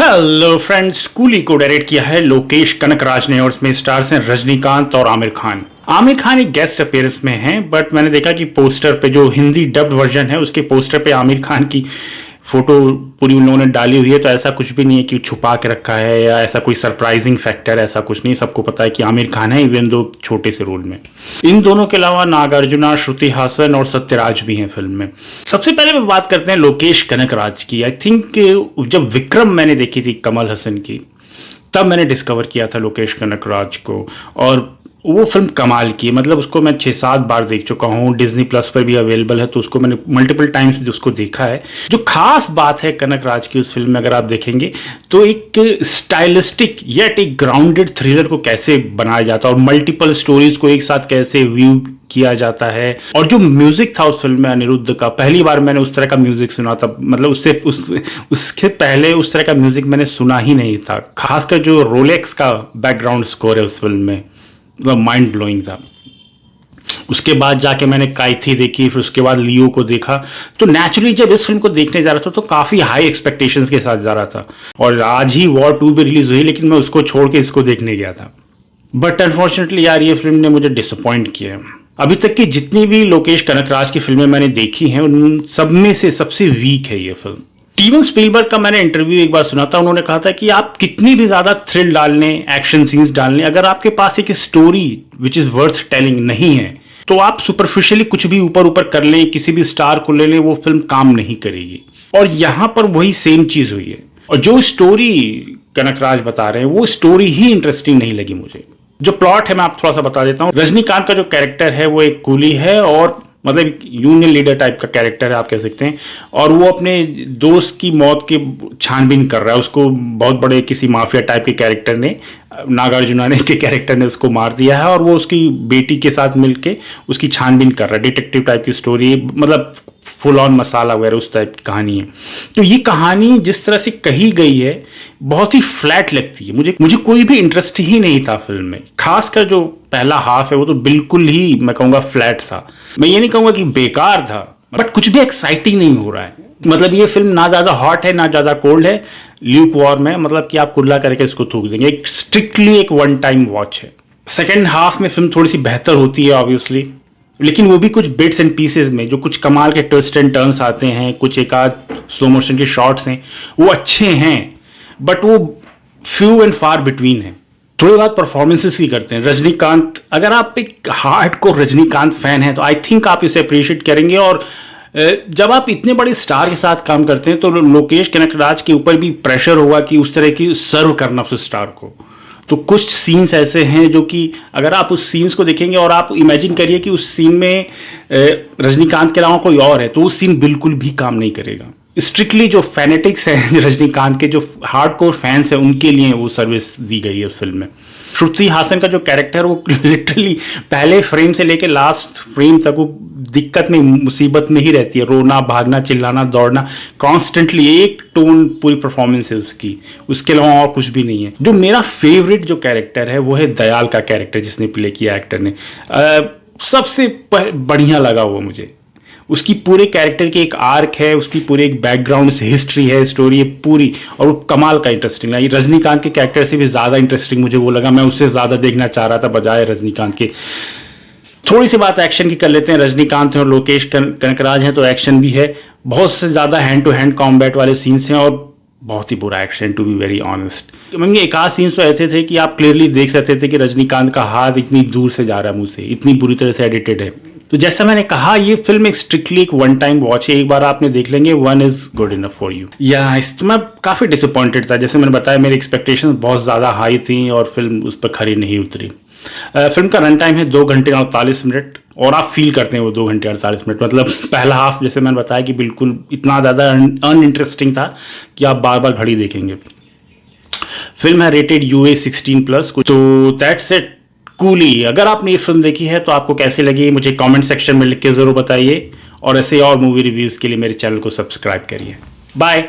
Hello friends, coolie को direct किया है लोकेश कनकराज ने और इसमें स्टार्स हैं रजनीकांत और आमिर खान। आमिर खान एक गेस्ट अपीयरेंस में हैं, बट मैंने देखा कि पोस्टर पे जो हिंदी डब्ड वर्जन है उसके पोस्टर पे आमिर खान की फोटो पूरी उन लोगों ने डाली हुई है। तो ऐसा कुछ भी नहीं है कि छुपा के रखा है या ऐसा कोई सरप्राइजिंग फैक्टर, ऐसा कुछ नहीं। सबको पता है कि आमिर खान है, इवन दो छोटे से रोल में। इन दोनों के अलावा नागार्जुना, श्रुति हासन और सत्यराज भी हैं फिल्म में। सबसे पहले मैं बात करते हैं लोकेश कनकराज की। आई थिंक जब विक्रम मैंने देखी थी कमल हसन की, तब मैंने डिस्कवर किया था लोकेश कनकराज को, और वो फिल्म कमाल की। मतलब उसको मैं 6-7 बार देख चुका हूँ। डिज्नी प्लस पर भी अवेलेबल है, तो उसको मैंने मल्टीपल टाइम्स उसको देखा है। जो खास बात है कनकराज की उस फिल्म में, अगर आप देखेंगे तो एक स्टाइलिस्टिक येट एक ग्राउंडेड थ्रिलर को कैसे बनाया जाता है और मल्टीपल स्टोरीज को एक साथ कैसे व्यू किया जाता है। और जो म्यूजिक था उस फिल्म में अनिरुद्ध का, पहली बार मैंने उस तरह का म्यूजिक सुना था। मतलब उसके पहले उस तरह का म्यूजिक मैंने सुना ही नहीं था। खासकर जो रोलेक्स का बैकग्राउंड स्कोर है उस फिल्म में, माइंड ब्लोइंग था। उसके बाद जाके मैंने काइथी देखी, फिर उसके बाद लियो को देखा। तो नेचुरली जब इस फिल्म को देखने जा रहा था तो काफी हाई एक्सपेक्टेशंस के साथ जा रहा था। और आज ही वॉर 2 भी रिलीज हुई, लेकिन मैं उसको छोड़ के इसको देखने गया था। बट अनफॉर्चुनेटली यार, ये फिल्म ने मुझे डिसअपॉइंट किया। अभी तक की जितनी भी लोकेश कनकराज की फिल्में मैंने देखी हैं, उन सब में से सबसे वीक है ये फिल्म। स्टीवन स्पीलबर्ग का मैंने इंटरव्यू एक बार सुना था। उन्होंने कहा था कि आप कितनी भी ज्यादा थ्रिल डालने, एक्शन सीन्स डालने, अगर आपके पास एक story which is worth telling नहीं है, तो आप सुपरफिशियली कुछ भी ऊपर ऊपर कर लें, किसी भी स्टार को ले लें, वो फिल्म काम नहीं करेगी। और यहां पर वही सेम चीज हुई है। और जो स्टोरी कनकराज बता रहे हैं वो स्टोरी ही इंटरेस्टिंग नहीं लगी मुझे। जो प्लॉट है मैं आप थोड़ा सा बता देता हूँ। रजनीकांत का जो कैरेक्टर है वो एक कूली है, और मतलब एक यूनियन लीडर टाइप का कैरेक्टर है आप कह सकते हैं। और वो अपने दोस्त की मौत की छानबीन कर रहा है। उसको बहुत बड़े किसी माफिया टाइप के कैरेक्टर ने, नागार्जुना के कैरेक्टर ने उसको मार दिया है, और वो उसकी बेटी के साथ मिलके उसकी छानबीन कर रहा है। डिटेक्टिव टाइप की स्टोरी, मतलब फुल ऑन मसाला वगैरह उस टाइप की कहानी है। तो ये कहानी जिस तरह से कही गई है बहुत ही फ्लैट लगती है। मुझे कोई भी इंटरेस्ट ही नहीं था फिल्म में। खासकर जो पहला हाफ है वो तो बिल्कुल ही मैं कहूँगा फ्लैट था। मैं ये नहीं कहूँगा कि बेकार था, बट कुछ भी एक्साइटिंग नहीं हो रहा है। मतलब ये फिल्म ना ज़्यादा हॉट है ना ज़्यादा कोल्ड है, ल्यूक वार्म है। मतलब कि आप कुल्ला करके इसको थूक देंगे। एक स्ट्रिक्टली एक वन टाइम वॉच है। सेकेंड हाफ में फिल्म थोड़ी सी बेहतर होती है ऑब्वियसली, लेकिन वो भी कुछ बिट्स एंड पीसेस में, जो कुछ कमाल के ट्विस्ट एंड टर्न्स आते हैं, कुछ एक आध स्लो मोशन के शॉट्स हैं, वो अच्छे हैं, बट वो फ्यू एंड फार बिटवीन है। थोड़ी बात परफॉर्मेंसेस की करते हैं। रजनीकांत, अगर आप एक हार्डकोर रजनीकांत फैन हैं तो आई थिंक आप इसे अप्रिशिएट करेंगे। और जब आप इतने बड़े स्टार के साथ काम करते हैं तो लोकेश कनकराज के ऊपर भी प्रेशर होगा कि उस तरह की सर्व करना उस स्टार को। तो कुछ सीन्स ऐसे हैं जो कि अगर आप उस सीन्स को देखेंगे और आप इमेजिन करिए कि उस सीन में रजनीकांत के अलावा कोई और है, तो वो सीन बिल्कुल भी काम नहीं करेगा। स्ट्रिक्टली जो फैनेटिक्स हैं रजनीकांत के, जो हार्डकोर फैंस हैं, उनके लिए वो सर्विस दी गई है उस फिल्म में। श्रुति हासन का जो कैरेक्टर, वो लिटरली पहले फ्रेम से लेके लास्ट फ्रेम तक वो दिक्कत में, मुसीबत में ही रहती है। रोना, भागना, चिल्लाना, दौड़ना, कॉन्स्टेंटली एक टोन पूरी परफॉर्मेंस है उसकी। उसके अलावा और कुछ भी नहीं है। जो मेरा फेवरेट जो कैरेक्टर है वो है दयाल का कैरेक्टर, जिसने प्ले किया एक्टर ने। सबसे बढ़िया लगा वो मुझे। उसकी पूरे कैरेक्टर की एक आर्क है, उसकी पूरी एक बैकग्राउंड हिस्ट्री है, स्टोरी है पूरी, और वो कमाल का इंटरेस्टिंग लगा। रजनीकांत के कैरेक्टर से भी ज़्यादा इंटरेस्टिंग मुझे वो लगा। मैं उससे ज़्यादा देखना चाह रहा था बजाय रजनीकांत के। थोड़ी सी बात एक्शन की कर लेते हैं। रजनीकांत और लोकेश कनकराज हैं तो एक्शन भी है। बहुत से ज़्यादा हैंड टू हैंड कॉम्बैट वाले सीन्स हैं और बहुत ही बुरा action, to be very honest. Mummy एक आध सीन्स तो ऐसे थे कि आप क्लियरली देख सकते थे कि रजनीकांत का हाथ इतनी दूर से जा रहा है मुंह से, इतनी बुरी तरह से एडिटेड है। तो जैसा मैंने कहा, ये फिल्म एक स्ट्रिक्टली एक वन टाइम वॉच है। एक बार आपने देख लेंगे, one is good enough for you. या इस मैं काफ़ी डिसअपॉइंटेड था। जैसे मैंने बताया, मेरी एक्सपेक्टेशंस बहुत ज़्यादा हाई थी और फिल्म उस पर खरी नहीं उतरी। फिल्म का रन टाइम है 2 घंटे 48 मिनट, और आप फील करते हैं वो 2 घंटे 48 मिनट। मतलब पहला हाफ जैसे मैंने बताया कि बिल्कुल इतना ज़्यादा अनइंटरेस्टिंग था कि आप बार बार घड़ी देखेंगे। फिल्म है रेटेड UA 16+। तो दैट्स इट। कूली, अगर आपने ये फिल्म देखी है तो आपको कैसे लगी मुझे कमेंट सेक्शन में लिख के ज़रूर बताइए। और ऐसे और मूवी रिव्यूज़ के लिए मेरे चैनल को सब्सक्राइब करिए। बाय।